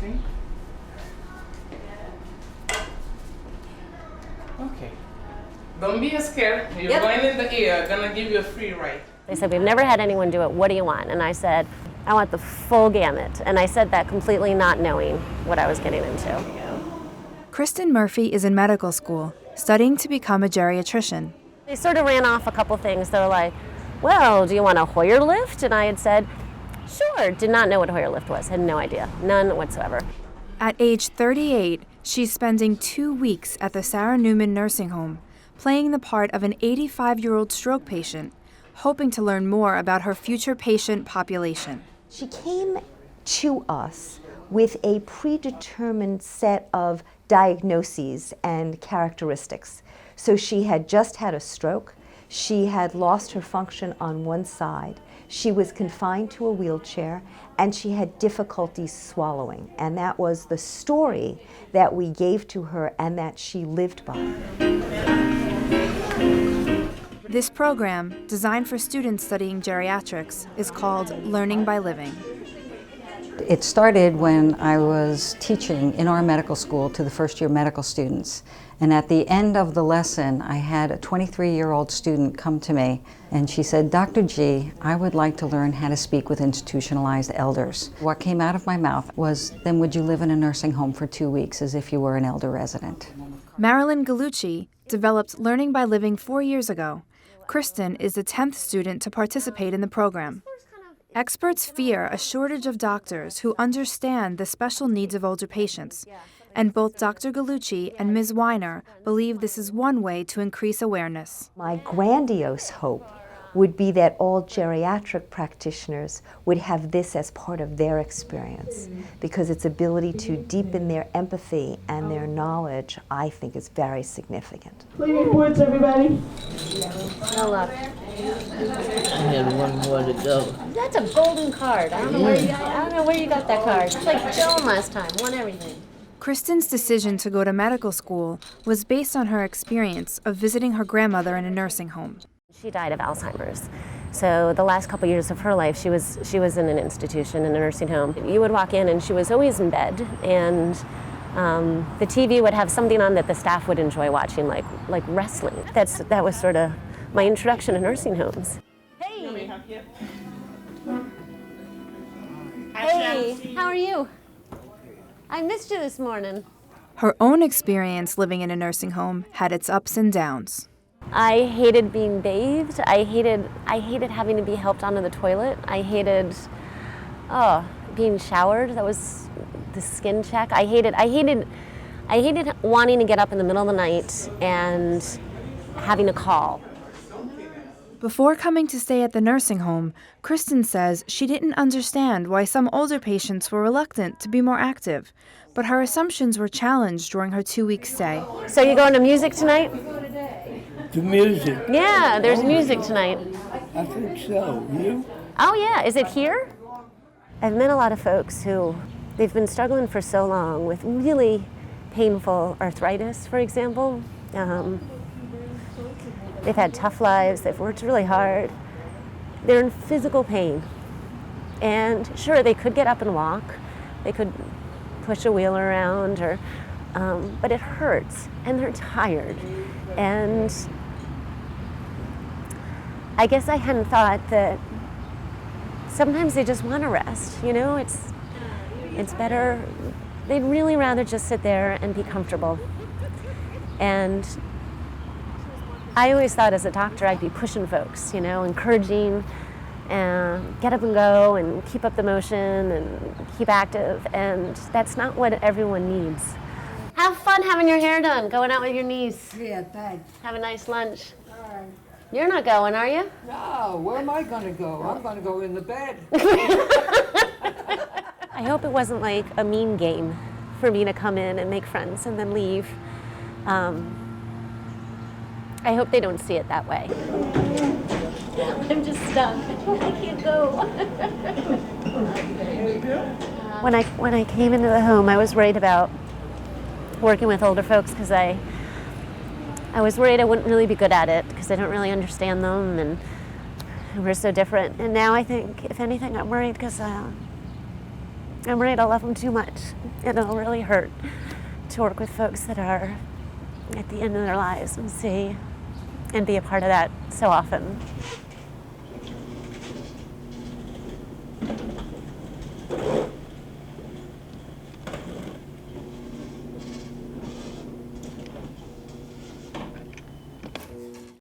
interesting. Okay. Don't be scared. You're going in the ear. Gonna give you a free ride. They said, we've never had anyone do it. What do you want? And I said, I want the full gamut. And I said that completely not knowing what I was getting into. Kristen Murphy is in medical school, studying to become a geriatrician. They sort of ran off a couple things. They were like, well, do you want a Hoyer lift? And I had said, sure. Did not know what a Hoyer lift was. Had no idea. None whatsoever. At age 38, she's spending 2 weeks at the Sarah Newman nursing home, playing the part of an 85-year-old stroke patient, hoping to learn more about her future patient population. She came to us with a predetermined set of diagnoses and characteristics. So she had just had a stroke, she had lost her function on one side, she was confined to a wheelchair, and she had difficulty swallowing. And that was the story that we gave to her and that she lived by. This program, designed for students studying geriatrics, is called Learning by Living. It started when I was teaching in our medical school to the first-year medical students. And at the end of the lesson, I had a 23-year-old student come to me, and she said, Dr. G, I would like to learn how to speak with institutionalized elders. What came out of my mouth was, then would you live in a nursing home for 2 weeks as if you were an elder resident? Marilyn Gallucci developed Learning by Living 4 years ago. Kristen is the 10th student to participate in the program. Experts fear a shortage of doctors who understand the special needs of older patients, and both Dr. Gallucci and Ms. Weiner believe this is one way to increase awareness. My grandiose hope would be that all geriatric practitioners would have this as part of their experience, because its ability to deepen their empathy and their knowledge, I think, is very significant. Play reports, everybody. No luck. I had one more to go. That's a golden card. I don't know where you got that card. It's like Joan last time, won everything. Kristen's decision to go to medical school was based on her experience of visiting her grandmother in a nursing home. She died of Alzheimer's. So the last couple years of her life, she was in an institution, in a nursing home. You would walk in and she was always in bed, and the TV would have something on that the staff would enjoy watching, like wrestling. That was sort of my introduction to nursing homes. Hey! Hey, how are you? I missed you this morning. Her own experience living in a nursing home had its ups and downs. I hated being bathed. I hated having to be helped onto the toilet. I hated being showered. That was the skin check. I hated wanting to get up in the middle of the night and having a call. Before coming to stay at the nursing home, Kristen says she didn't understand why some older patients were reluctant to be more active, but her assumptions were challenged during her 2-week stay. So you going to music tonight? The music. Yeah, there's music tonight. I think so. You? Oh yeah, is it here? I've met a lot of folks who, they've been struggling for so long with really painful arthritis, for example. They've had tough lives, they've worked really hard. They're in physical pain. And sure, they could get up and walk. They could push a wheel around, but it hurts, and they're tired. And I guess I hadn't thought that sometimes they just want to rest, you know? It's better, they'd really rather just sit there and be comfortable. And I always thought as a doctor I'd be pushing folks, you know, encouraging and get up and go and keep up the motion and keep active, and that's not what everyone needs. Have fun having your hair done, going out with your niece. Yeah, thanks. Have a nice lunch. You're not going, are you? No, where am I going to go? I'm going to go in the bed. I hope it wasn't like a mean game for me to come in and make friends and then leave. I hope they don't see it that way. I'm just stuck. I can't go. When I came into the home, I was worried about working with older folks because I was worried I wouldn't really be good at it because I don't really understand them and we're so different. And now I think, if anything, I'm worried because I'm worried I'll love them too much, and it'll really hurt to work with folks that are at the end of their lives and be a part of that so often.